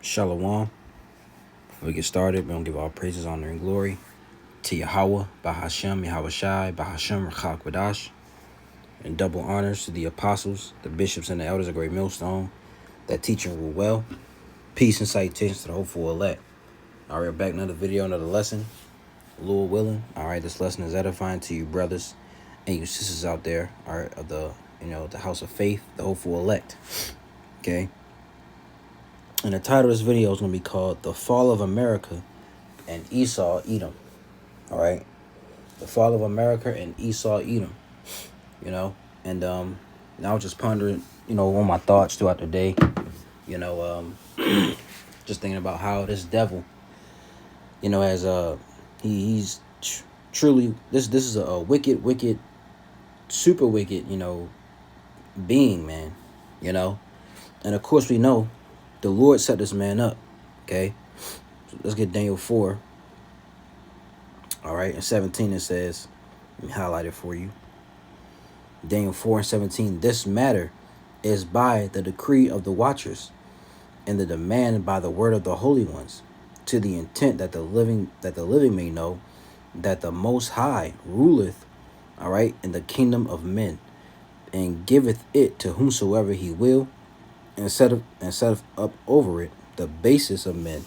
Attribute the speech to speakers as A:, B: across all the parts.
A: Shalom. Before we get started, we're going to give all praises, honor, and glory to Yahweh, Bahashem, Yahweh Shai, Bahashem, Rachak Wadash, and double honors to the apostles, the bishops, and the elders of Great Millstone that teach and rule well. Peace and salutations to the hopeful elect. All right, back another video, another lesson. Lord willing. All right, this lesson is edifying to you brothers and you sisters out there, all right, of the house of faith, the hopeful elect. Okay. And the title of this video is going to be called The Fall of America and Esau, Edom. All right. The Fall of America and Esau, Edom. And I was just pondering, on my thoughts throughout the day, just thinking about how this devil, has he's truly, this is a wicked, super wicked, being, man, and of course we know the Lord set this man up. Okay, so let's get Daniel 4. All right, in 17 it says, let me highlight it for you. Daniel 4 and 17. This matter is by the decree of the watchers, and the demand by the word of the holy ones, to the intent that the living may know that the Most High ruleth, all right, in the kingdom of men, and giveth it to whomsoever he will, and set up over it the basis of men.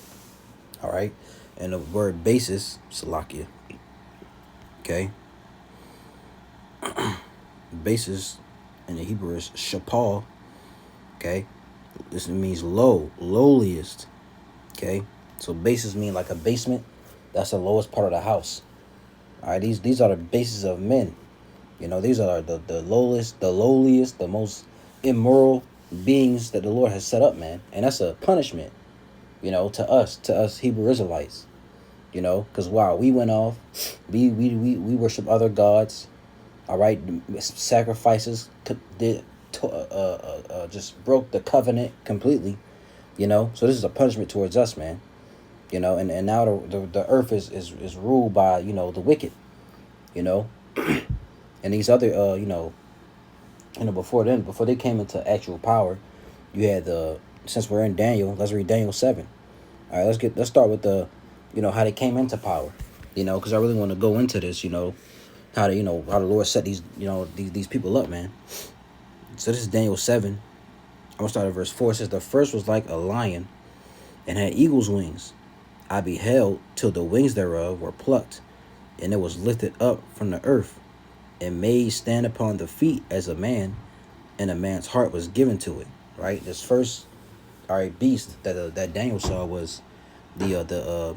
A: All right, and the word basis, Salakia. Okay, basis in the Hebrew is shapal. Okay, this means lowliest. Okay, so basis mean like a basement. That's the lowest part of the house. All right, these are the bases of men. These are the lowliest, the most immoral beings that the Lord has set up, man. And that's a punishment, to us Hebrew Israelites, because while we went off, we worship other gods, all right, sacrifices, just broke the covenant completely, so this is a punishment towards us, man, and now the earth is ruled by, the wicked, and these other, before they came into actual power, you had since we're in Daniel, let's read Daniel 7. All right, let's start with the, how they came into power, because I really want to go into this, how the Lord set these, these people up, man. So this is Daniel 7. I'm gonna start at verse 4. It says, the first was like a lion and had eagle's wings. I beheld till the wings thereof were plucked, and it was lifted up from the earth, and made stand upon the feet as a man, and a man's heart was given to it. Right, this first, all right, beast that Daniel saw was the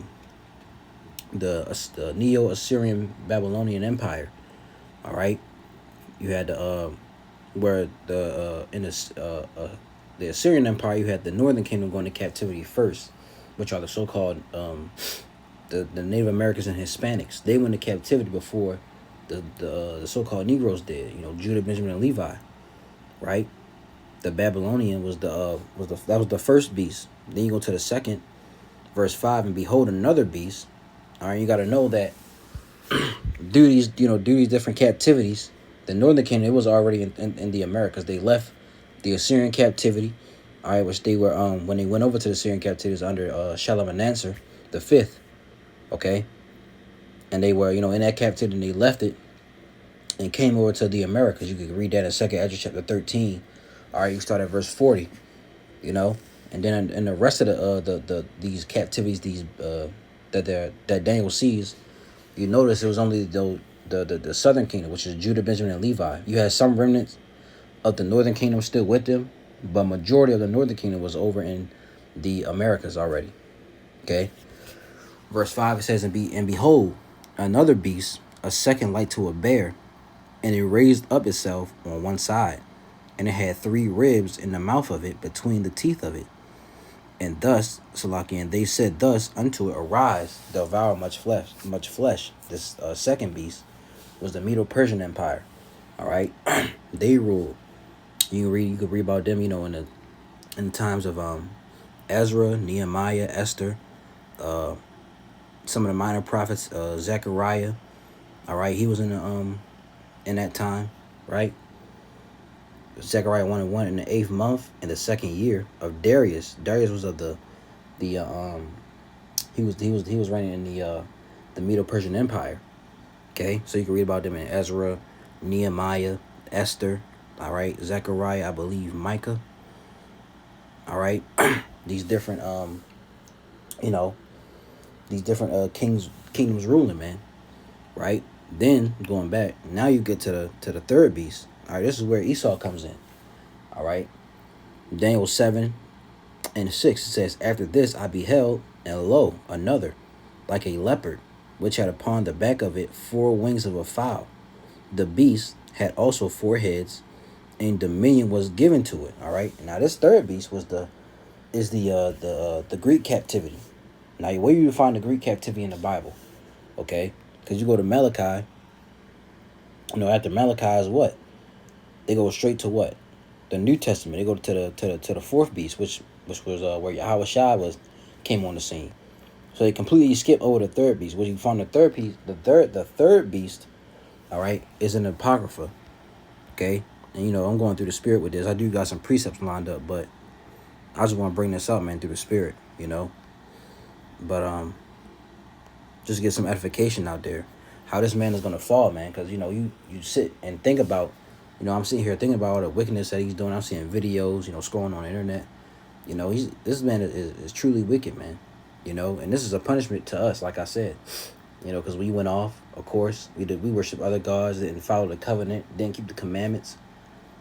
A: Neo-Assyrian Babylonian Empire. All right, you had where the Assyrian Empire, you had the Northern Kingdom going to captivity first, which are the so-called the Native Americans and Hispanics. They went to captivity before the so-called Negroes did. Judah, Benjamin, and Levi. Right, the Babylonian was the first beast. Then you go to the second, verse 5, and behold another beast. All right, you got to know that due to these different captivities, the Northern Kingdom, it was already in the Americas. They left the Assyrian captivity, all right, which they were when they went over to the Assyrian captivity, was under Shalmaneser the fifth. Okay, and they were in that captivity, and they left it and came over to the Americas. You can read that in 2nd Ezra chapter 13. All right, you start at verse 40. And then in the rest of these captivities, that Daniel sees, you notice it was only the southern kingdom, which is Judah, Benjamin, and Levi. You had some remnants of the northern kingdom still with them, but majority of the northern kingdom was over in the Americas already. Okay, verse 5, it says, and behold another beast, a second like to a bear, and it raised up itself on one side, and it had 3 ribs in the mouth of it, between the teeth of it. And thus, Salaki, and they said thus unto it, arise, devour much flesh. This second beast was the Medo-Persian Empire. All right, they ruled. You could read about them, in the times of Ezra, Nehemiah, Esther, some of the minor prophets, Zechariah. All right, he was in that time, right? Zechariah 1:1, in the 8th month, in the 2nd year of Darius. Darius was of the the he was reigning in the Medo-Persian Empire. Okay, so you can read about them in Ezra, Nehemiah, Esther, all right, Zechariah, I believe, Micah, all right. These different you know, these different kingdoms ruling, man, right? Then going back, now you get to the third beast. All right, this is where Esau comes in. All right, Daniel 7:6, it says, "After this I beheld, and lo, another, like a leopard, which had upon the back of it 4 wings of a fowl. The beast had also 4 heads, and dominion was given to it." All right. Now this third beast is the Greek captivity. Now where you find the Greek captivity in the Bible? Okay, because you go to Malachi. After Malachi is what? They go straight to what? The New Testament. They go to the fourth beast, which was where Yahweh Shai came on the scene. So they completely skip over the third beast. Where you find the third beast, the third beast, all right, is an apocrypha. Okay, and I'm going through the spirit with this. I do got some precepts lined up, but I just want to bring this up, man, through the spirit. But just get some edification out there. How this man is gonna fall, man, because you sit and think about, I'm sitting here thinking about all the wickedness that he's doing. I'm seeing videos, scrolling on the internet. This man is truly wicked, man. And this is a punishment to us, like I said. Because we went off, of course. We worship other gods, didn't follow the covenant, didn't keep the commandments.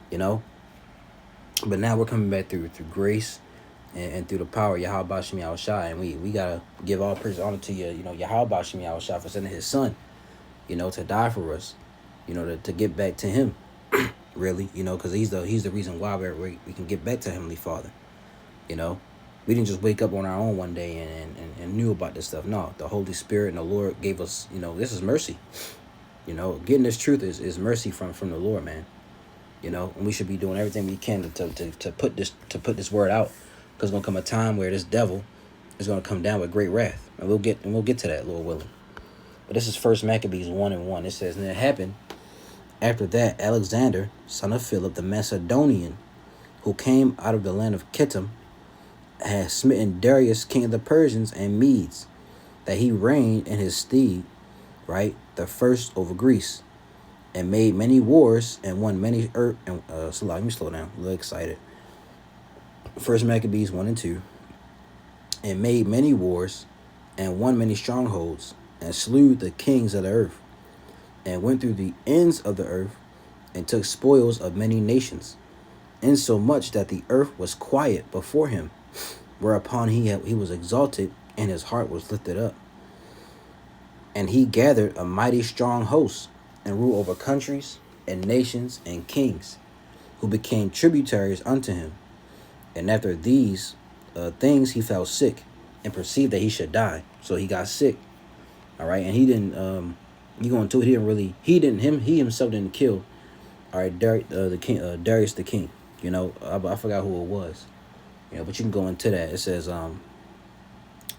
A: But now we're coming back through grace and through the power of Yahweh Shem Yahweh Shai. And we gotta give all praise and honor to Yahweh Shem Yahweh Shai for sending his son, to die for us, to get back to him, really, because he's the reason why we can get back to Heavenly Father. We didn't just wake up on our own one day and knew about this stuff. No, the Holy Spirit and the Lord gave us, this is mercy. Getting this truth is mercy from the Lord, man. And we should be doing everything we can to put this word out, because gonna come a time where this devil is gonna come down with great wrath, and we'll get to that, Lord willing. But this is First Maccabees 1:1. It says, "And it happened after that, Alexander, son of Philip the Macedonian, who came out of the land of Kittim, had smitten Darius, king of the Persians and Medes, that he reigned in his stead, right, the first over Greece, and made many wars and won many so let me slow down, a little excited. First Maccabees 1:2, "And made many wars and won many strongholds, and slew the kings of the earth, and went through the ends of the earth, and took spoils of many nations, insomuch that the earth was quiet before him, whereupon he was exalted, and his heart was lifted up. And he gathered a mighty strong host, and ruled over countries and nations and kings, who became tributaries unto him. And after these things he fell sick, and perceived that he should die." So he got sick. All right, and he didn't. He himself didn't kill. All right, Darius the king. I forgot who it was. But you can go into that. It says,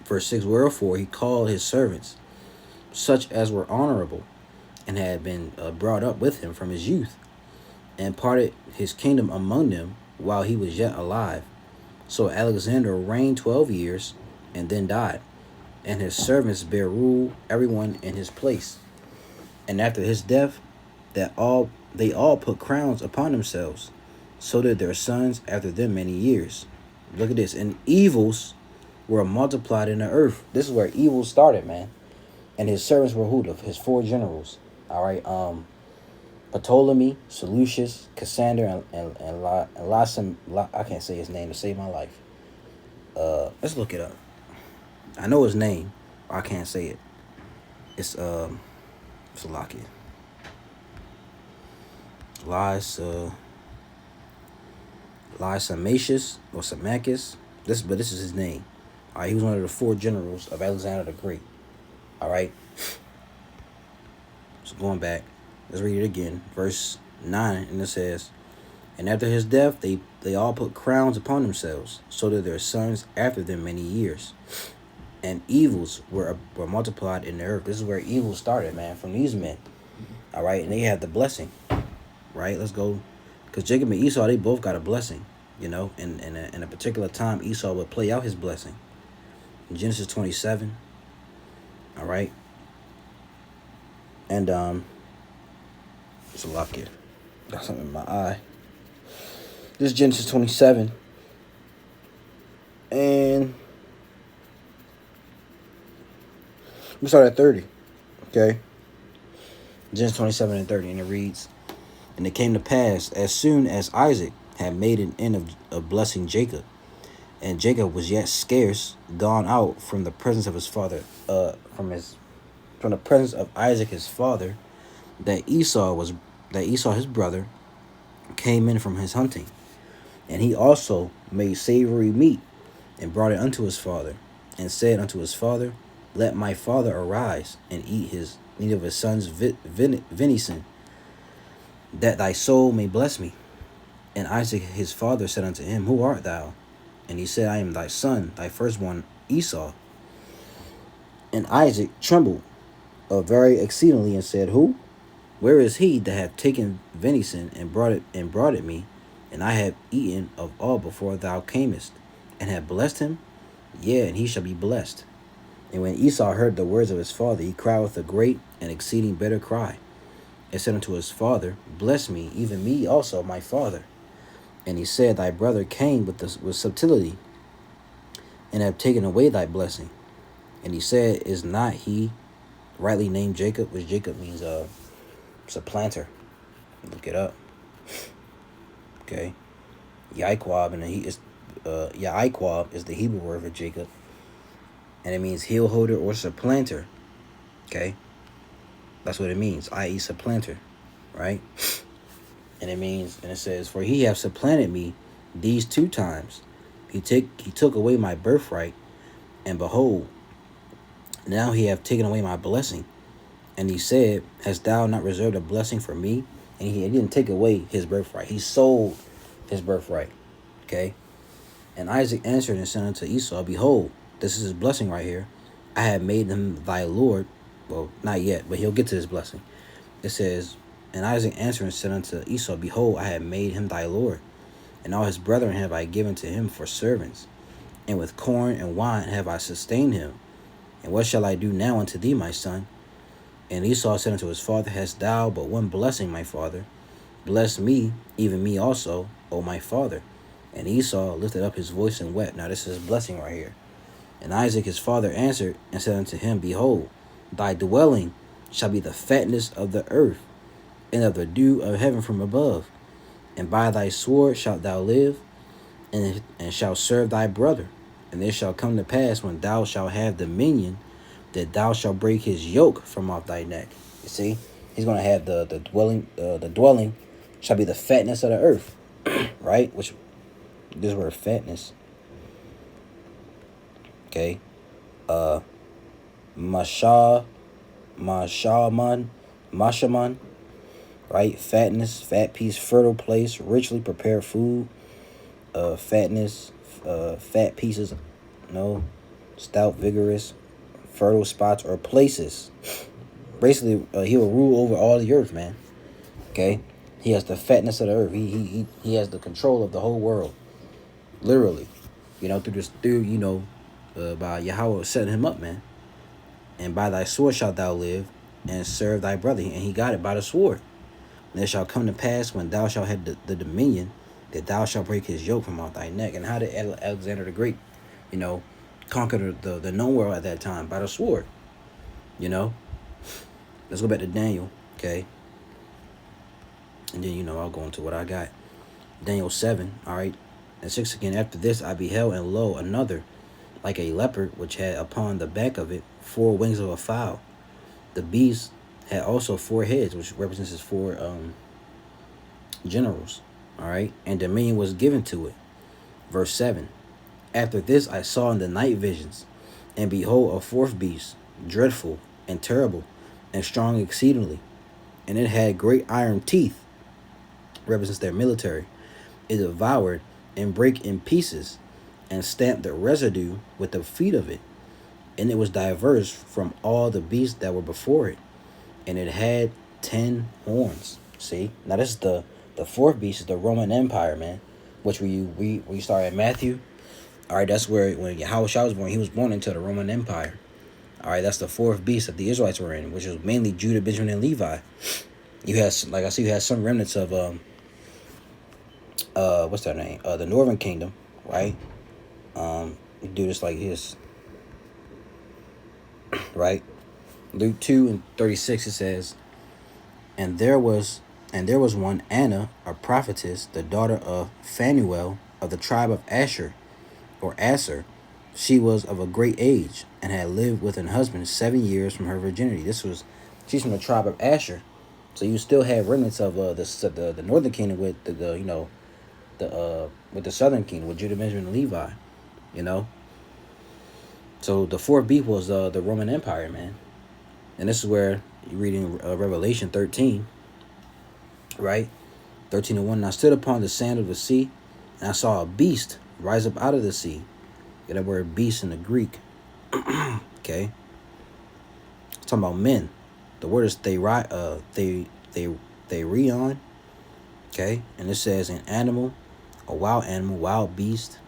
A: verse 6, "Wherefore he called his servants, such as were honorable, and had been brought up with him from his youth, and parted his kingdom among them while he was yet alive. So Alexander reigned 12 years, and then died, and his servants bare rule, everyone in his place. And after his death, they all put crowns upon themselves, so did their sons after them many years." Look at this. "And evils were multiplied in the earth." This is where evil started, man. "And his servants were who? His 4 generals. All right. Ptolemy, Seleucus, Cassander, and Lasam. I can't say his name to save my life. Let's look it up. I know his name. I can't say it. It's Salakia. Lysimachus or Symmachus. This is his name. All right, he was one of the 4 generals of Alexander the Great. All right. So going back, let's read it again. Verse 9, and it says, "And after his death, they all put crowns upon themselves, so that their sons after them many years. And evils were multiplied in the earth." This is where evil started, man, from these men. All right, and they had the blessing. Right, let's go. Because Jacob and Esau, they both got a blessing. In a particular time, Esau would play out his blessing. Genesis 27. All right. And it's a lock here. Got something in my eye. This is Genesis 27. And we start at 30. Okay. Genesis 27 and 30. And it reads, and it came to pass, as soon as Isaac had made an end of blessing Jacob, and Jacob was yet scarce gone out from the presence of his father, from the presence of Isaac his father, that Esau his brother came in from his hunting, and he also made savory meat, and brought it unto his father, and said unto his father, let my father arise and eat of his son's venison, that thy soul may bless me. And Isaac his father said unto him, who art thou? And he said, I am thy son, thy firstborn Esau. And Isaac trembled very exceedingly, and said, who? Where is he that hath taken venison and brought it me? And I have eaten of all before thou camest, and have blessed him. Yea, and he shall be blessed. And when Esau heard the words of his father, he cried with a great and exceeding bitter cry, and said unto his father, bless me, even me also, my father. And he said, thy brother came with subtlety, and have taken away thy blessing. And he said, is not he rightly named Jacob, which Jacob means supplanter. Look it up. Okay. Yaquab, and Yaquab is the Hebrew word for Jacob, and it means heel holder or supplanter. Okay. That's what it means, i.e. supplanter, right? And it says, for he hath supplanted me these 2 times. He took away my birthright, and behold, now he hath taken away my blessing. And he said, hast thou not reserved a blessing for me? And he didn't take away his birthright. He sold his birthright. Okay. And Isaac answered and said unto Esau, behold, this is his blessing right here. I have made him thy Lord. Well, not yet, but he'll get to his blessing. It says, and Isaac answered and said unto Esau, behold, I have made him thy Lord, and all his brethren have I given to him for servants, and with corn and wine have I sustained him. And what shall I do now unto thee, my son? And Esau said unto his father, hast thou but one blessing, my father? Bless me, even me also, O my father. And Esau lifted up his voice and wept. Now this is his blessing right here. And Isaac his father answered and said unto him, behold, thy dwelling shall be the fatness of the earth, and of the dew of heaven from above. And by thy sword shalt thou live, and shalt serve thy brother. And it shall come to pass, when thou shalt have dominion, that thou shalt break his yoke from off thy neck. You see, he's going to have the dwelling shall be the fatness of the earth, right? Which this word fatness. Okay, mashaman, right? Fatness, fat piece, fertile place, richly prepared food. Fatness, fat pieces, stout, vigorous, fertile spots or places. Basically, he will rule over all the earth, man. Okay, he has the fatness of the earth. He has the control of the whole world, literally. By Yahweh setting him up, man. And by thy sword shalt thou live, and serve thy brother. And he got it by the sword. And it shall come to pass, when thou shalt have the dominion, that thou shalt break his yoke from off thy neck. And how did Alexander the Great, conquer the known world at that time? By the sword. Let's go back to Daniel, okay? And then, I'll go into what I got. Daniel 7, all right? And 6 again, after this I beheld, and lo, another, like a leopard, which had upon the back of it 4 wings of a fowl. The beast had also 4 heads, which represents his 4 generals, all right? And dominion was given to it. Verse 7, after this I saw in the night visions, and behold, a 4th beast, dreadful and terrible, and strong exceedingly. And it had great iron teeth, represents their military. It devoured and brake in pieces, and stamped the residue with the feet of it. And it was diverse from all the beasts that were before it. And it had 10 horns. See? Now this is the 4th beast is the Roman Empire, man. Which we start at Matthew. All right, that's where when Yahushua was born, he was born into the Roman Empire. All right, that's the fourth beast that the Israelites were in, which was mainly Judah, Benjamin, and Levi. You had, like I said, you had some remnants of what's their name? The Northern Kingdom, right? You do this like this, right? Luke 2:36 it says, and there was one Anna, a prophetess, the daughter of Phanuel of the tribe of Asher or Aser. She was of a great age and had lived with an husband 7 years from her virginity. She's from the tribe of Asher, so you still have remnants of the northern kingdom with the with the southern kingdom with Judah, Benjamin, and Levi, you know. So the fourth beast was the Roman Empire, man, and this is where you read in Revelation 13, right? 13:1. And I stood upon the sand of the sea, and I saw a beast rise up out of the sea. Get that word beast in the Greek. Okay. It's talking about men. The word is therion. Okay. And it says an animal, wild beast.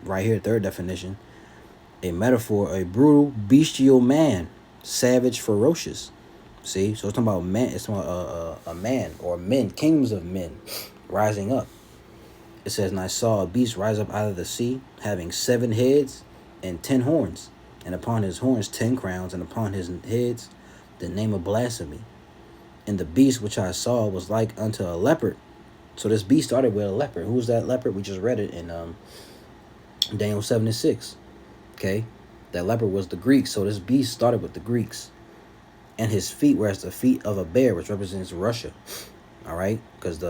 A: Right here, third definition. A metaphor, a brutal, bestial man, savage, ferocious. See? So it's talking about man. It's talking about a man or men, kingdoms of men rising up. It says, and I saw a beast rise up out of the sea, having 7 heads and 10 horns, and upon his horns 10 crowns, and upon his heads the name of blasphemy. And the beast which I saw was like unto a leopard. So this beast started with a leopard. Who was that leopard? We just read it in Daniel 7:6. Okay, that leopard was the Greeks. So this beast started with the Greeks, and his feet were as the feet of a bear, which represents Russia. All right, because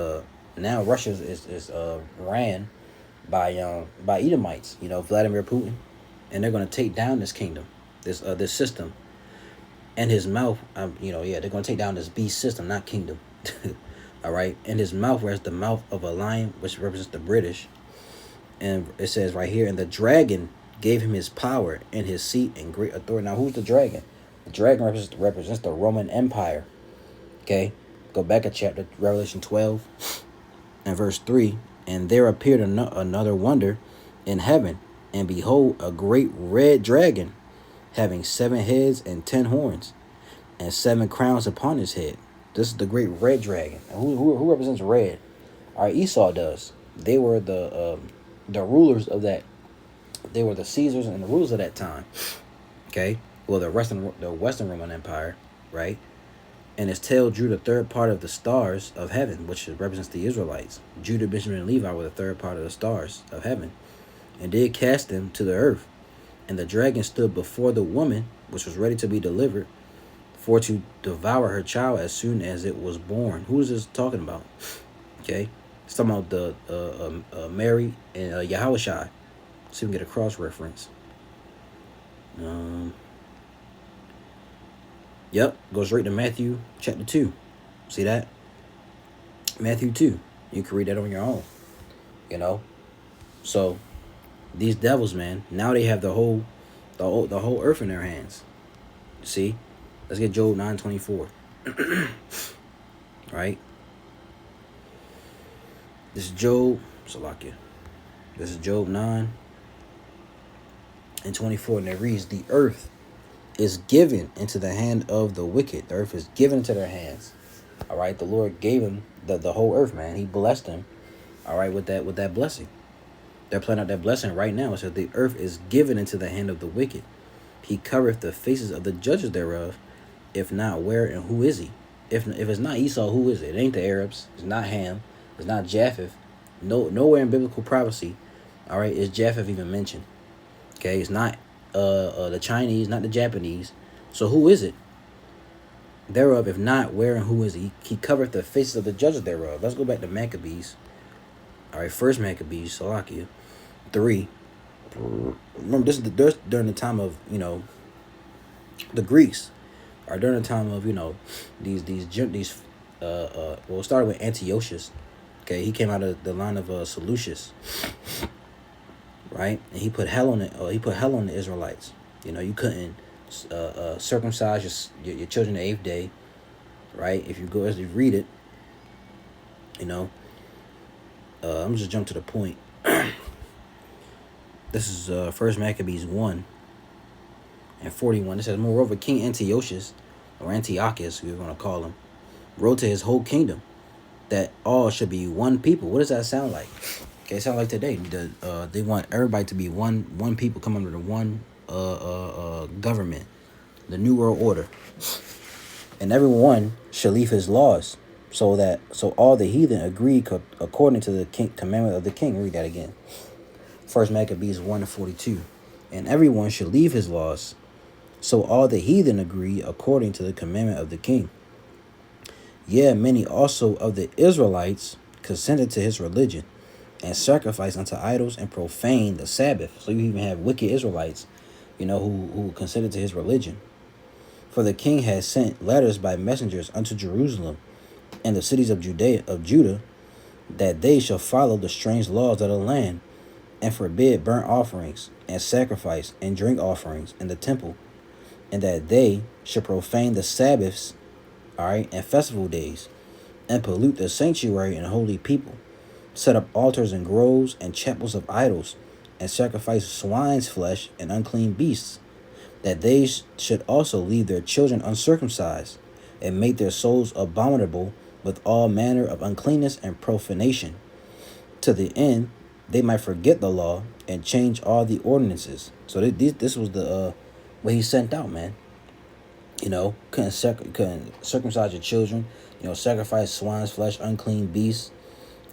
A: now Russia is ran by Edomites, Vladimir Putin, and they're going to take down this kingdom, this system, and his mouth, they're going to take down this beast system, not kingdom. All right, and his mouth was the mouth of a lion, which represents the British, and it says right here, and the dragon gave him his power and his seat and great authority. Now, who's the dragon? The dragon represents the Roman Empire. Okay, go back a chapter, Revelation 12. And verse 3, and there appeared another wonder in heaven, and behold, a great red dragon, having 7 heads and 10 horns, and 7 crowns upon his head. This is the great red dragon. And who represents red? Our Esau does. They were the rulers of that. They were the Caesars and the rulers of that time. Okay, well, the Western Roman Empire, right? And his tail drew the third part of the stars of heaven, which represents the Israelites. Judah, Benjamin, and Levi were the third part of the stars of heaven, and did cast them to the earth. And the dragon stood before the woman, which was ready to be delivered, for to devour her child as soon as it was born. Who is this talking about? Okay, it's talking about the Mary and Yahushua. So we can get a cross reference. Yep, goes right to Matthew chapter 2. See that? Matthew 2. You can read that on your own. So these devils, man, now they have the whole earth in their hands. See? Let's get Job 9:24. Right? This is Job. Salakia. This is Job 9:24, and it reads, the earth is given into the hand of the wicked. The earth is given into their hands. All right, the Lord gave him the whole earth, man. He blessed him. All right, with that blessing. They're playing out that blessing right now. So the earth is given into the hand of the wicked. He covereth the faces of the judges thereof. If not, where and who is he? If it's not Esau, who is it? It ain't the Arabs. It's not Ham. It's not Japheth. Nowhere in biblical prophecy, all right, is Japheth even mentioned. Okay, it's not the Chinese, not the Japanese. So who is it? Thereof, if not, where and who is he? He covereth the faces of the judges thereof. Let's go back to Maccabees. All right, first Maccabees, Salakia 3. Remember, this is during the time of the Greeks, or during the time of these well, it started with Antiochus. Okay, he came out of the line of Seleucus. Right, and he put hell on it. He put hell on the Israelites. You couldn't circumcise your children the 8th day. Right, if you go as you read it, I'm just jump to the point. This is First Maccabees 1 and 41. It says, moreover, King Antiochus, or Antiochus, we want to call him, wrote to his whole kingdom that all should be one people. What does that sound like? Okay, it sounds like today. They want everybody to be one people, come under the one government, the New World Order, and everyone shall leave his laws, so all the heathen agree according to the commandment of the king. Read that again. First Maccabees 1 and 42, and everyone shall leave his laws, so all the heathen agree according to the commandment of the king. Yeah, many also of the Israelites consented to his religion, and sacrificed unto idols and profaned the Sabbath. So you even have wicked Israelites, who consented to his religion. For the king had sent letters by messengers unto Jerusalem and the cities of Judah, that they shall follow the strange laws of the land, and forbid burnt offerings and sacrifice and drink offerings in the temple, and that they should profane the Sabbaths, and festival days, and pollute the sanctuary and holy people, set up altars and groves and chapels of idols, and sacrifice swine's flesh and unclean beasts, that they should also leave their children uncircumcised, and make their souls abominable with all manner of uncleanness and profanation, to the end they might forget the law and change all the ordinances. So this was the what he sent out, man. Couldn't circumcise your children, sacrifice swine's flesh, unclean beasts,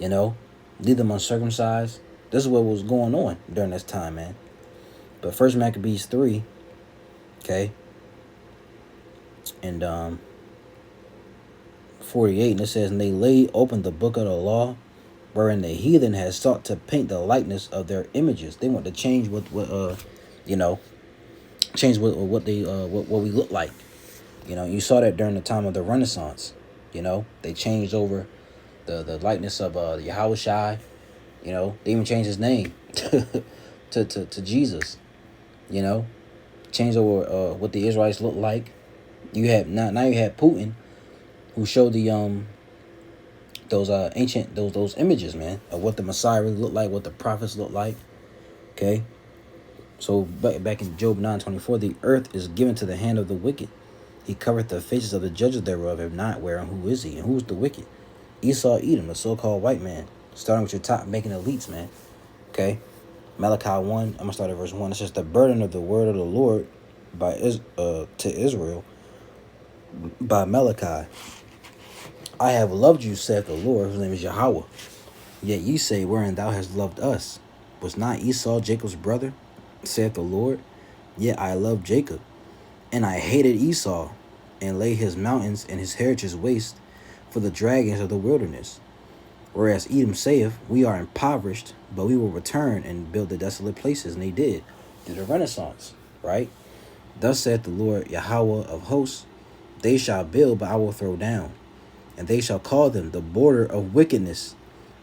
A: leave them uncircumcised. This is what was going on during this time, man. But First Maccabees 3, okay, and 48, and it says, and they laid open the book of the law, wherein the heathen had sought to paint the likeness of their images. They want to change what we look like. You saw that during the time of the Renaissance. They changed over the likeness of Yahushua. They even changed his name to Jesus. Changed over what the Israelites looked like. You have now you have Putin, who showed the those ancient those images, man, of what the Messiah really looked like, what the prophets looked like. Okay. So back in Job 9:24, the earth is given to the hand of the wicked. He covereth the faces of the judges thereof, if not, wherein who is he? And who's the wicked? Esau, Edom, the so-called white man. Starting with your top making elites, man. Okay. Malachi 1, I'm going to start at verse 1. It says, the burden of the word of the Lord to Israel by Malachi. I have loved you, saith the Lord, whose name is Yahweh. Yet ye say, wherein thou hast loved us. Was not Esau Jacob's brother, saith the Lord? Yet I loved Jacob, and I hated Esau, and laid his mountains and his heritage waste for the dragons of the wilderness. Whereas Edom saith, we are impoverished, but we will return and build the desolate places. And they did. Did a Renaissance, right? Thus saith the Lord Yahweh of hosts, they shall build, but I will throw down. And they shall call them the border of wickedness,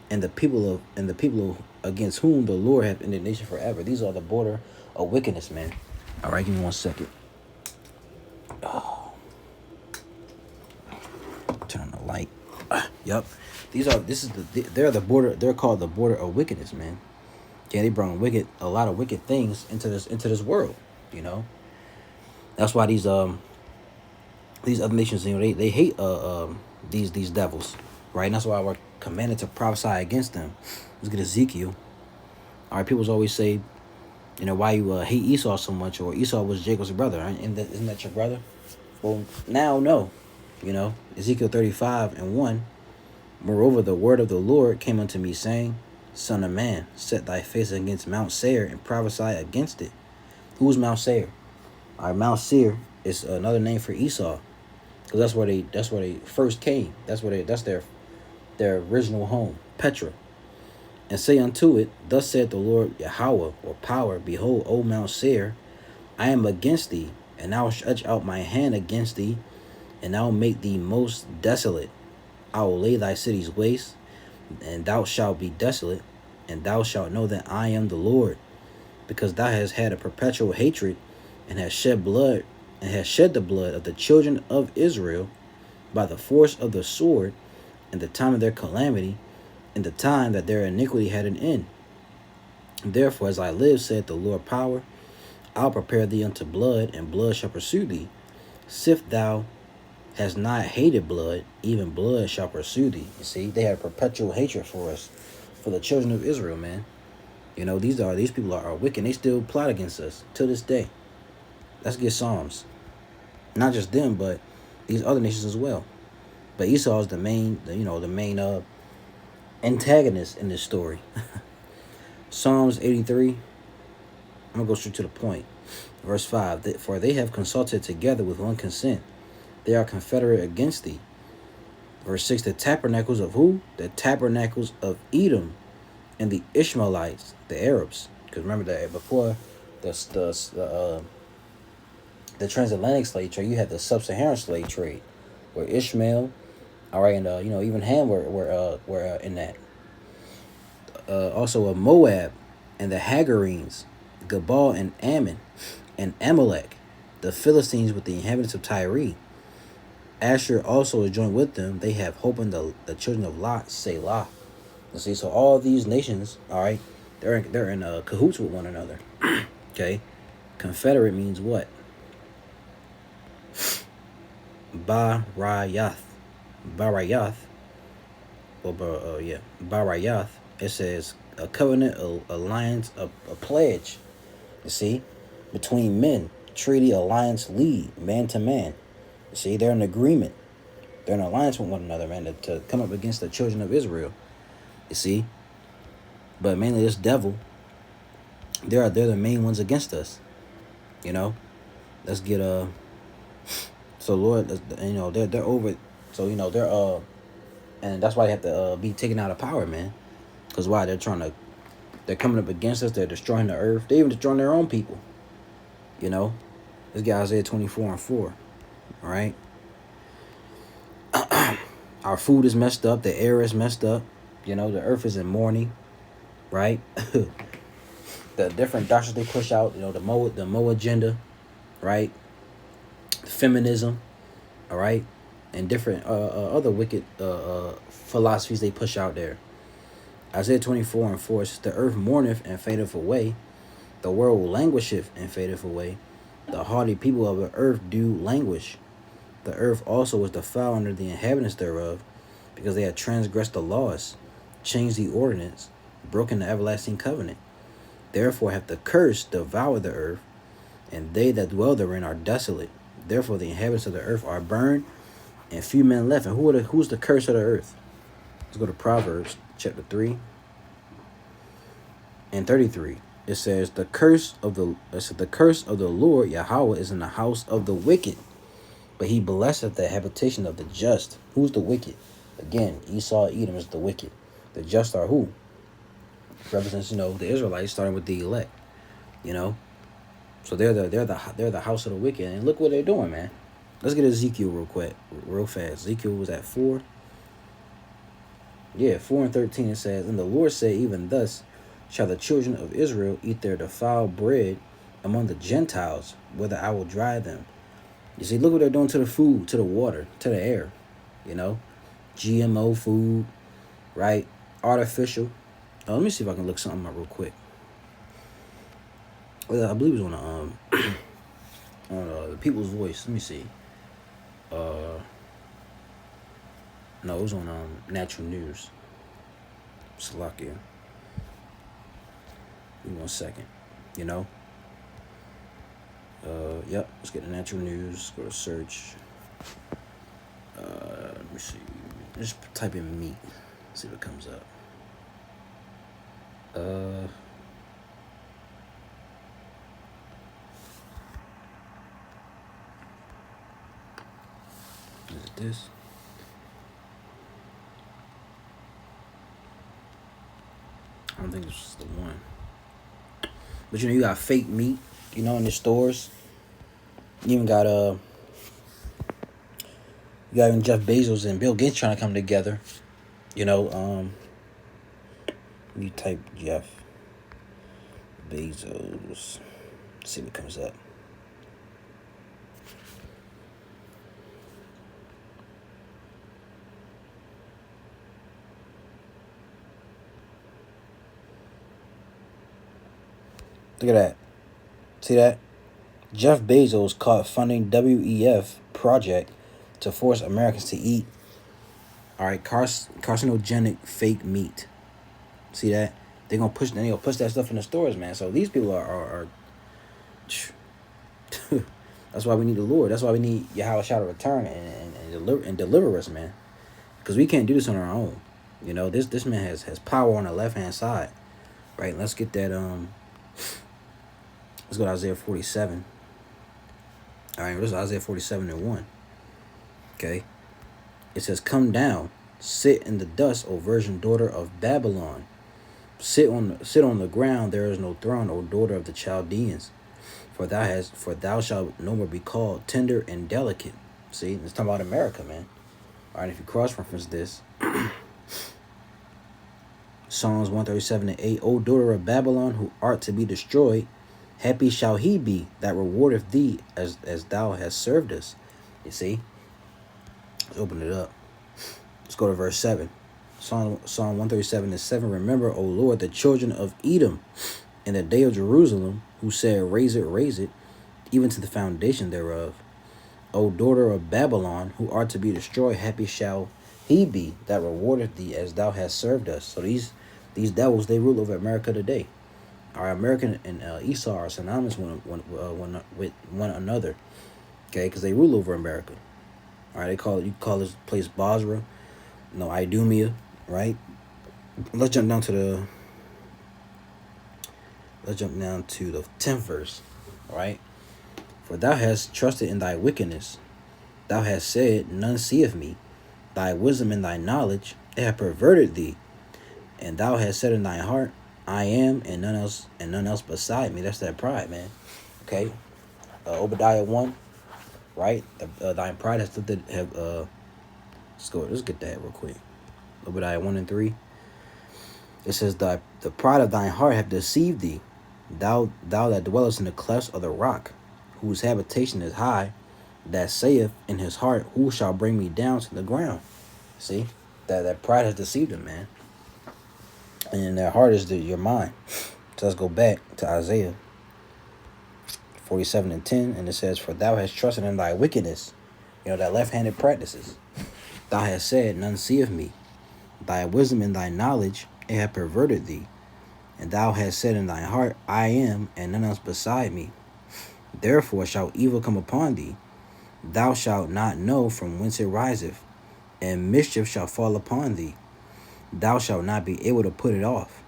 A: and the people against whom the Lord hath indignation forever. These are the border of wickedness, man. All right, give me 1 second. Oh. Turn on the light. Yep. They're the border. They're called the border of wickedness, man. Yeah, they brought a lot of wicked things into this world. That's why these other nations, they hate these devils, right? And that's why we're commanded to prophesy against them. Let's get Ezekiel. All right, people always say, why you hate Esau so much, or Esau was Jacob's brother, right? Isn't that your brother? Well, now no, Ezekiel 35:1. Moreover, the word of the Lord came unto me, saying, Son of man, set thy face against Mount Seir and prophesy against it. Who's Mount Seir? All right, Mount Seir is another name for Esau, because that's where they first came. That's their original home, Petra. And say unto it, thus saith the Lord Yahweh, or power, behold, O Mount Seir, I am against thee, and I will stretch out my hand against thee, and I will make thee most desolate. I will lay thy cities waste, and thou shalt be desolate, and thou shalt know that I am the Lord, because thou hast had a perpetual hatred, and hast shed the blood of the children of Israel by the force of the sword, in the time of their calamity, in the time that their iniquity had an end. Therefore, as I live, saith the Lord power, I'll prepare thee unto blood, and blood shall pursue thee. Sith thou hast not hated blood, even blood shall pursue thee. You see, they had perpetual hatred for us, for the children of Israel, man. You know, these people are wicked. They still plot against us to this day. Let's get Psalms. Not just them, but these other nations as well. But Esau is the main antagonist in this story. Psalms 83. I'm gonna go straight to the point. Verse 5. For they have consulted together with one consent. They are confederate against thee. Verse 6. The tabernacles of who? The tabernacles of Edom and the Ishmaelites, the Arabs. Because remember that before the transatlantic slave trade, you had the sub-Saharan slave trade, where Ishmael, all right, and even Ham were in that. Also Moab and the Hagarenes, Gebal and Ammon, and Amalek, the Philistines with the inhabitants of Tyre. Asher also is joined with them. They have hope in the children of Lot, Selah. You see, so all these nations, all right, they're in cahoots with one another. Okay, confederate means what? Barayath, Barayath. It says a covenant, alliance, a pledge. You see, between men, treaty, alliance, lead, man to man. You see, they're in agreement. They're in alliance with one another, man, to come up against the children of Israel. You see, but mainly this devil. They're the main ones against us. You know, let's get So Lord, they're over. So they're and that's why they have to be taken out of power, man. Because why? They're coming up against us. They're destroying the earth. They even destroying their own people. You know, let's get Isaiah 24:4. All right. Our food is messed up. The air is messed up. You know, the earth is in mourning. Right. The different doctrines they push out. You know, the Mo agenda. Right. Feminism. All right. And different other wicked philosophies they push out there. Isaiah 24:4 says, the earth mourneth and fadeth away. The world languisheth and fadeth away. The haughty people of the earth do languish. The earth also is defiled under the inhabitants thereof, because they have transgressed the laws, changed the ordinance, broken the everlasting covenant. Therefore hath the curse devoured the earth, and they that dwell therein are desolate. Therefore the inhabitants of the earth are burned, and few men left. And who's the curse of the earth? Let's go to Proverbs chapter 3 and 33. It says, the curse of the Lord Yahweh is in the house of the wicked, but he blesseth the habitation of the just. Who's the wicked? Again, Esau, Edom is the wicked. The just are who? Represents, the Israelites, starting with the elect. So they're the house of the wicked. And look what they're doing, man. Let's get Ezekiel real fast. Ezekiel was at 4. Yeah, 4 and 13. It says, and the Lord said, even thus shall the children of Israel eat their defiled bread among the Gentiles, whether I will dry them. You see, look what they're doing to the food, to the water, to the air. GMO food, right? Artificial. Let me see if I can look something up real quick. Well, I believe it was on the People's Voice. Let me see. No, it was on Natural News. Slovakia. Give me 1 second. Yep. Let's get the Natural News. Go to search. Let me see. Just type in meat. See what comes up. Is it this? I don't think this is the one. But you got fake meat, in the stores. You even got you got even Jeff Bezos and Bill Gates trying to come together. You type Jeff Bezos. See what comes up. Look at that. See that? Jeff Bezos caught funding WEF project to force Americans to eat, all right, carcinogenic fake meat. See that? They gonna push that stuff in the stores, man. So these people are that's why we need the Lord. That's why we need Yahweh Shah to return and deliver us, man. Because we can't do this on our own. You know, this man has power on the left hand side. Right? Let's get that let's go to Isaiah 47. Alright, this is Isaiah 47:1. Okay. It says, "Come down, sit in the dust, O virgin daughter of Babylon. Sit on the ground, there is no throne, O daughter of the Chaldeans. For thou shalt no more be called tender and delicate." See, it's talking about America, man. Alright, if you cross-reference this, Psalms 137:8, "O daughter of Babylon, who art to be destroyed, happy shall he be that rewardeth thee as thou hast served us." You see? Let's open it up. Let's go to verse 7. Psalm 137:7, "Remember, O Lord, the children of Edom in the day of Jerusalem, who said, raise it, even to the foundation thereof. O daughter of Babylon, who art to be destroyed, happy shall he be that rewardeth thee as thou hast served us." So these devils, they rule over America today. Our American and Esau are synonymous with one another, okay? Because they rule over America. All right, you call this place Basra, Idumea, right? Let's jump down to the 10th verse, all right? "For thou hast trusted in thy wickedness, thou hast said, none seeth me. Thy wisdom and thy knowledge, it hath perverted thee. And thou hast said in thy heart, I am, and none else beside me." That's that pride, man. Okay, Obadiah 1, right? Thine pride has lifted. Let's get that real quick. Obadiah 1:3. It says, "The pride of thine heart hath deceived thee, thou that dwellest in the clefts of the rock, whose habitation is high, that saith in his heart, who shall bring me down to the ground?" See, that pride has deceived him, man. And their heart is your mind. So let's go back to Isaiah 47:10, and it says, "For thou hast trusted in thy wickedness," that left-handed practices. "Thou hast said, none seeth me. Thy wisdom and thy knowledge, it hath perverted thee. And thou hast said in thy heart, I am, and none else beside me. Therefore shall evil come upon thee. Thou shalt not know from whence it riseth, and mischief shall fall upon thee. Thou shalt not be able to put it off,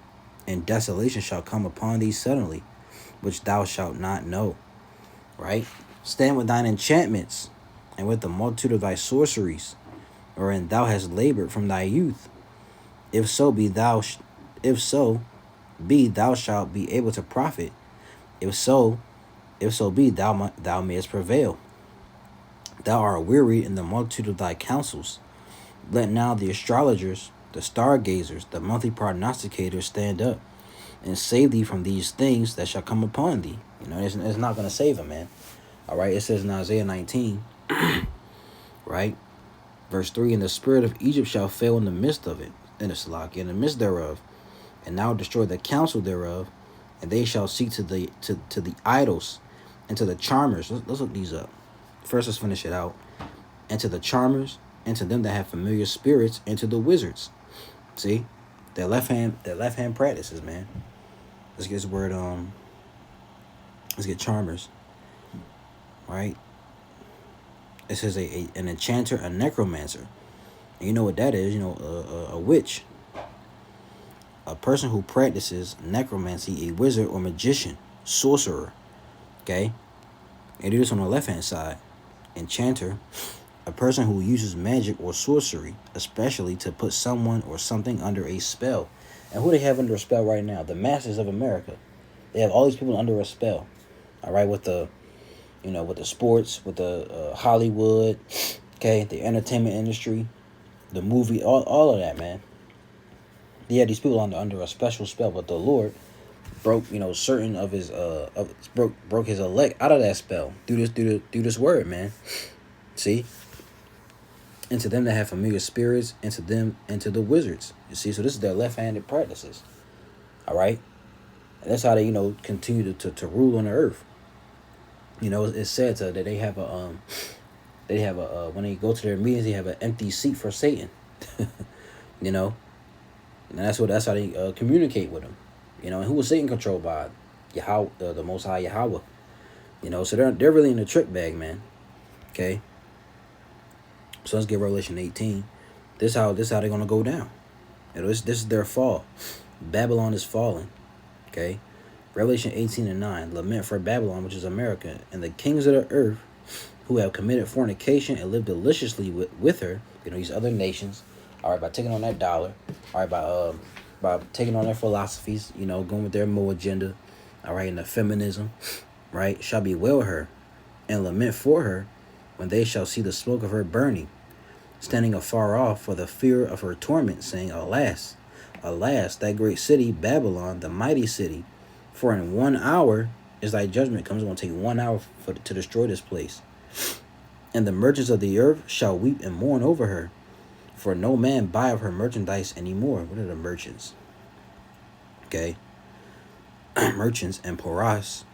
A: and desolation shall come upon thee suddenly, which thou shalt not know." Right? "Stand with thine enchantments, and with the multitude of thy sorceries, wherein thou hast labored from thy youth. If so be, thou shalt be able to profit. If so be, thou mayest prevail. Thou art weary in the multitude of thy counsels. Let now the astrologers, the stargazers, the monthly prognosticators stand up, and save thee from these things that shall come upon thee." It's not going to save him, man. All right, it says in Isaiah 19, right, verse 3, "And the spirit of Egypt shall fail in the midst of it, in the midst thereof, and thou destroy the counsel thereof, and they shall seek to the idols, and to the charmers." Let's look these up. First, let's finish it out. "And to the charmers, and to them that have familiar spirits, and to the wizards." See, that left hand practices, man. Let's get this word. Let's get charmers. Right. It says an enchanter, a necromancer. And you know what that is? A witch. A person who practices necromancy, a wizard or magician, sorcerer. Okay. And do this on the left hand side. Enchanter, a person who uses magic or sorcery, especially to put someone or something under a spell. And who they have under a spell right now? The masses of America. They have all these people under a spell. All right, with the sports, with the Hollywood, okay, the entertainment industry, the movie, all of that, man. They had these people under a special spell, but the Lord broke, certain of his broke his elect out of that spell through this word, man. See? And to them that have familiar spirits, and to the wizards. You see, so this is their left-handed practices. All right? That's how they, continue to rule on the earth. It's said that they have a when they go to their meetings, they have an empty seat for Satan. you know, and that's how they communicate with him. And who was Satan controlled by? Yahweh, the Most High Yahweh. So they're really in the trick bag, man. Okay. So let's get Revelation 18. This how they're gonna go down. This is their fall. Babylon is falling. Okay. Revelation 18:9. Lament for Babylon, which is America, and the kings of the earth who have committed fornication and lived deliciously with her. These other nations. All right, by taking on that dollar. All right, by taking on their philosophies. Going with their Mo agenda. All right, and the feminism. Right, shall bewail her, and lament for her, when they shall see the smoke of her burning, standing afar off for the fear of her torment, saying, Alas, alas, that great city, Babylon, the mighty city, for in 1 hour is thy judgment comes. It's going to take 1 hour to destroy this place. And the merchants of the earth shall weep and mourn over her, for no man buy of her merchandise anymore. What are the merchants? Okay. Merchants and poras,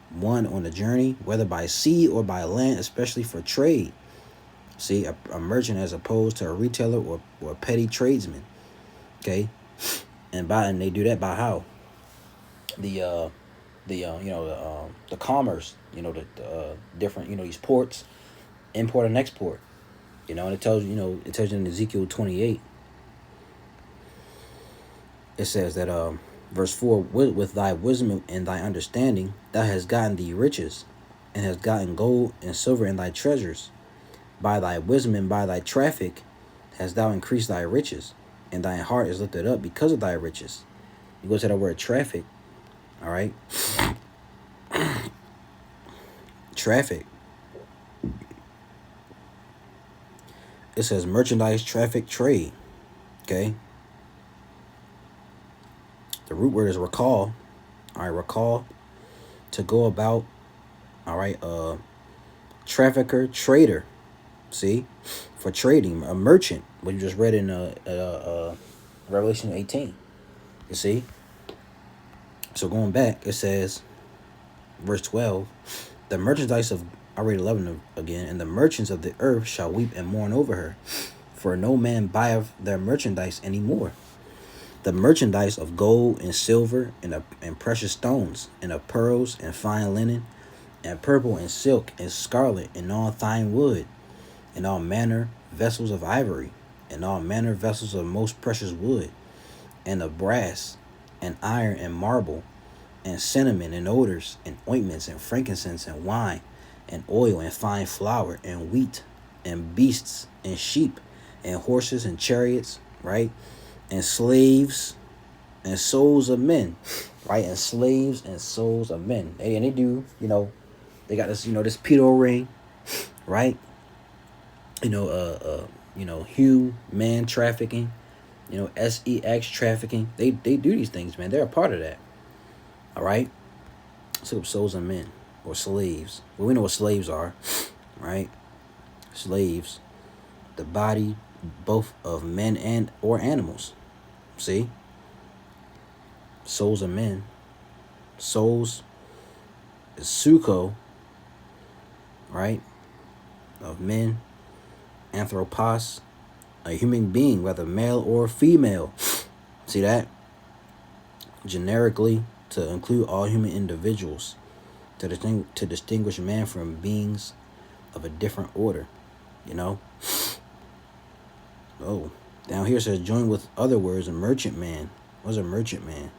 A: one on the journey, whether by sea or by land, especially for trade. See, a merchant as opposed to a retailer or a petty tradesman. Okay. And they do that by how? The commerce, the different, these ports, import and export. And it tells you in Ezekiel 28. It says that verse 4, with thy wisdom and thy understanding thou hast gotten thee riches, and hast gotten gold and silver in thy treasures. By thy wisdom and by thy traffic hast thou increased thy riches, and thy heart is lifted up because of thy riches. You go to that word traffic. All right. Traffic. It says merchandise, traffic, trade. Okay. The root word is recall. All right, recall, to go about. All right, trafficker, trader. See, for trading, a merchant. What you just read in Revelation 18. You see. So going back, it says, verse 12, the merchandise of, I read 11 again, and the merchants of the earth shall weep and mourn over her, for no man buyeth their merchandise anymore. The merchandise of gold and silver and precious stones, and of pearls and fine linen, and purple and silk and scarlet and all fine wood, and all manner vessels of ivory, and all manner vessels of most precious wood, and of brass, and iron and marble, and cinnamon and odors, and ointments and frankincense and wine, and oil and fine flour, and wheat, and beasts, and sheep, and horses and chariots, right? And slaves and souls of men, right? And slaves and souls of men. And they do, they got this, this pedo ring, right? Human trafficking, sex trafficking. They do these things, man. They're a part of that. All right. So souls of men or slaves. Well, we know what slaves are, right? Slaves, the body both of men and or animals. See? Souls of men. Souls is suko, right? Of men. Anthropos, a human being, whether male or female. See that? Generically, to include all human individuals, to distinguish man from beings of a different order. Oh, down here it says join with other words, a merchant man. What's a merchant man?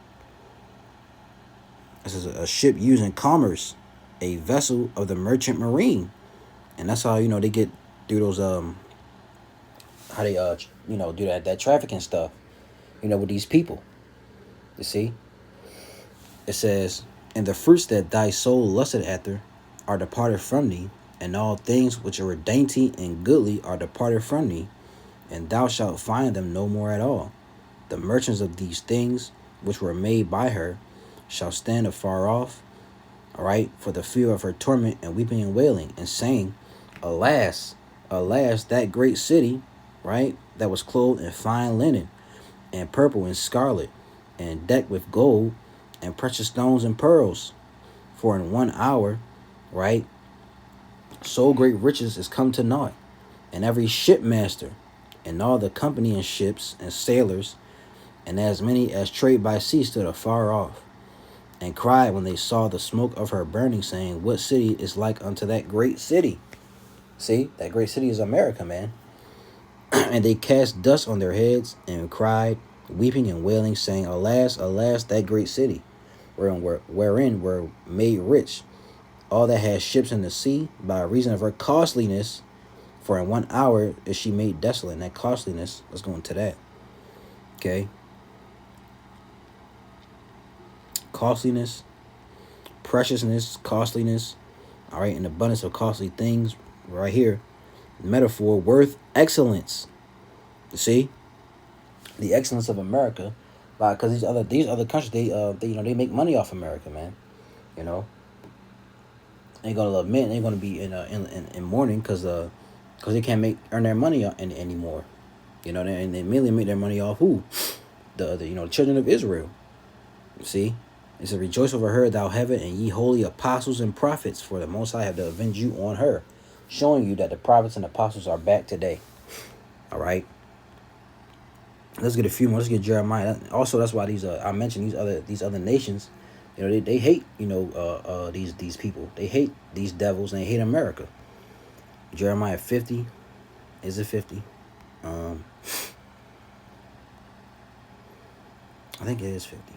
A: This is a ship used in commerce, a vessel of the merchant marine. And that's how, they get through those, how they, do that trafficking stuff, with these people. You see? It says, and the fruits that thy soul lusted after are departed from thee, and all things which are dainty and goodly are departed from thee, and thou shalt find them no more at all. The merchants of these things which were made by her shall stand afar off, all right, for the fear of her torment, and weeping and wailing, and saying, Alas, alas, that great city, right, that was clothed in fine linen, and purple and scarlet, and decked with gold, and precious stones and pearls. For in 1 hour, right, so great riches is come to naught, and every shipmaster, and all the company and ships and sailors, and as many as trade by sea stood afar off, and cried when they saw the smoke of her burning, saying, What city is like unto that great city? See, that great city is America, man. And they cast dust on their heads and cried, weeping and wailing, saying, Alas, alas, that great city, wherein were made rich all that had ships in the sea, by reason of her costliness. For in 1 hour is she made desolate. And that costliness, let's go into that. Okay. Costliness, preciousness, costliness. All right. An abundance of costly things right here. Metaphor, worth, excellence. You see? The excellence of America. Because these other countries, they make money off America, man. You know. Ain't gonna admit, they're gonna be in mourning because they can't earn their money anymore. You know, and they mainly make their money off who? The children of Israel. You see? It says, Rejoice over her, thou heaven, and ye holy apostles and prophets, for the Most High have to avenge you on her. Showing you that the prophets and apostles are back today. All right? Let's get a few more. Let's get Jeremiah. Also, that's why I mentioned these other nations. You know, they hate, these people. They hate these devils, and they hate America. Jeremiah 50. Is it 50? I think it is 50.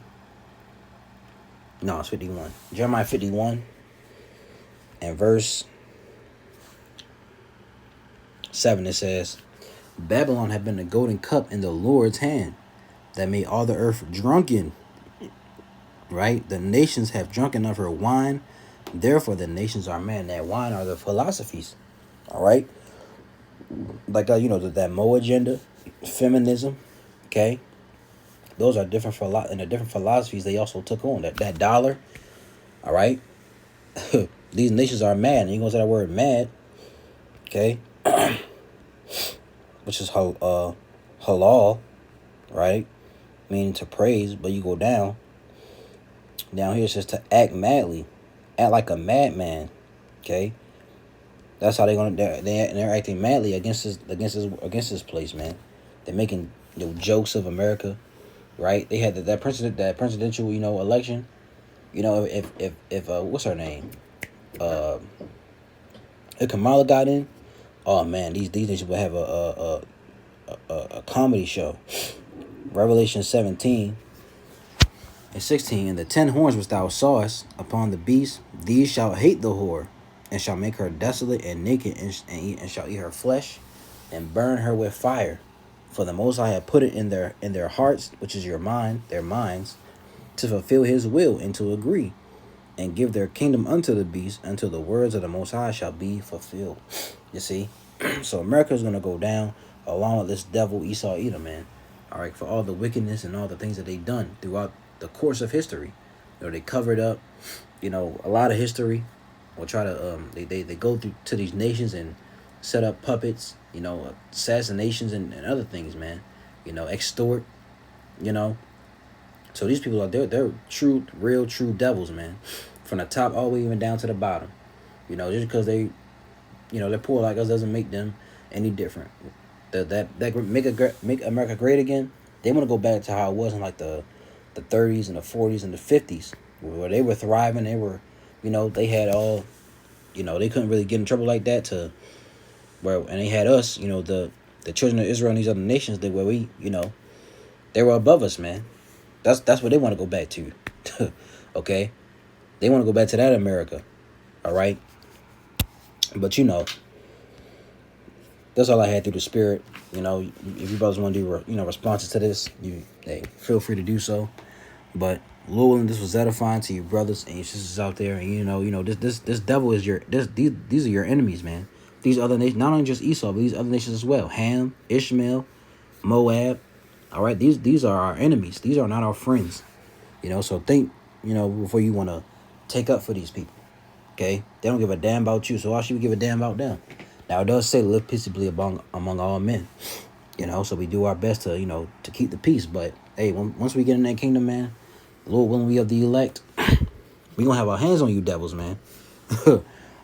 A: No, it's 51. Jeremiah 51 and verse 7, it says, Babylon had been a golden cup in the Lord's hand, that made all the earth drunken. Right? The nations have drunken of her wine. Therefore, the nations are mad. That wine are the philosophies. All right? Like, that Mo agenda, feminism. Okay? Those are different and the different philosophies they also took on. That dollar. All right? These nations are mad. And you're going to say that word mad. Okay? Which is halal. Right? Meaning to praise, but you go down. Down here it says to act madly, act like a madman. Okay, that's how they're acting madly against this place, man. They're making jokes of America, right? They had that presidential election. If what's her name, if Kamala got in, oh man, these nations would have a comedy show. Revelation 17. And 16, and the 10 horns which thou sawest upon the beast, these shall hate the whore, and shall make her desolate and naked, and shall eat her flesh, and burn her with fire. For the Most High hath put it in their hearts, which is their minds, to fulfill his will and to agree, and give their kingdom unto the beast, until the words of the Most High shall be fulfilled. You see? So America is going to go down along with this devil Esau Edom, man. All right, for all the wickedness and all the things that they've done throughout the course of history. They covered up, a lot of history. Or try to they go through to these nations and set up puppets, assassinations and other things, man. Extort, So these people they're true devils, man. From the top all the way even down to the bottom. Just because they're poor like us doesn't make them any different. That make America great again. They want to go back to how it was in like the 30s and the 40s and the 50s, where they were thriving. They were, they had all, they couldn't really get in trouble like that and they had us, the children of Israel and these other nations where we, they were above us, man. That's what they want to go back to. Okay. They want to go back to that America. All right. But that's all I had through the spirit. If you brothers want to do, responses to this, hey, feel free to do so. But Lord willing, this was edifying to you brothers and your sisters out there. And this devil is these are your enemies, man. These other nations, not only just Esau, but these other nations as well. Ham, Ishmael, Moab. All right, these are our enemies. These are not our friends. So think, before you want to take up for these people. Okay, they don't give a damn about you. So why should we give a damn about them? Now it does say live peaceably among all men. So we do our best to to keep the peace. But hey, once we get in that kingdom, man, Lord willing, we of the elect. We gonna have our hands on you devils, man.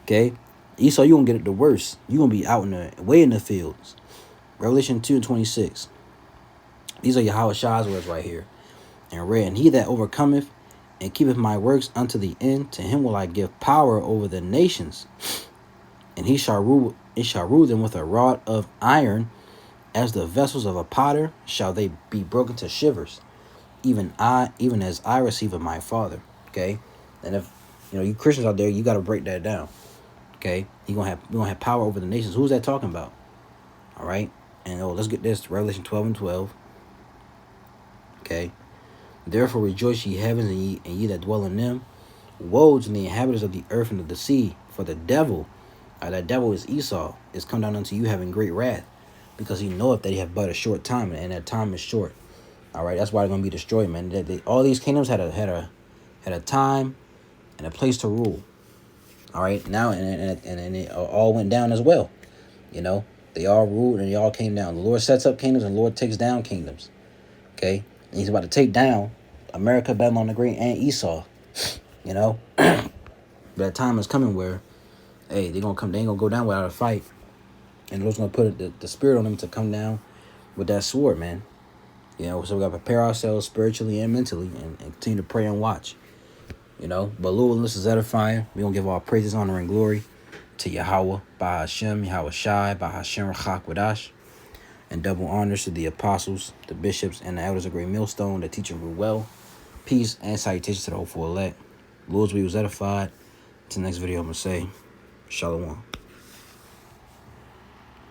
A: Okay? Esau, you gonna get it the worst. You gonna be out in the way in the fields. Revelation 2:26. These are Yahweh Shah's words right here. And read, and he that overcometh and keepeth my works unto the end, to him will I give power over the nations, and he shall rule them with a rod of iron, as the vessels of a potter shall they be broken to shivers, even as I receive of my Father. Okay? And if you Christians out there, you gotta break that down. Okay? We're gonna have power over the nations. Who's that talking about? All right? And let's get this, Revelation 12:12. Okay? Therefore rejoice, ye heavens, and ye that dwell in them. Woe to the inhabitants of the earth and of the sea, for the devil, that devil is Esau, is come down unto you having great wrath, because he knoweth that he have but a short time, and that time is short. All right, that's why they're gonna be destroyed, man. All these kingdoms had a time and a place to rule. All right, now and it all went down as well. They all ruled and they all came down. The Lord sets up kingdoms and the Lord takes down kingdoms. Okay, and he's about to take down America, Babylon the Great, and Esau. But that time is coming where, hey, they ain't gonna go down without a fight, and the Lord's gonna put the spirit on them to come down with that sword, man. So we gotta prepare ourselves spiritually and mentally, and continue to pray and watch. But Lord, this is edifying. We gonna give all praises, honor, and glory to Yahweh, by Hashem, Yahweh Shai, by Hashem Rachak Wadash, and double honors to the apostles, the bishops, and the elders of Great Millstone that teach and rule well. Peace and salutations to the hopeful elect. Lord's we was edified. Till the next video, I'm gonna say Shalom.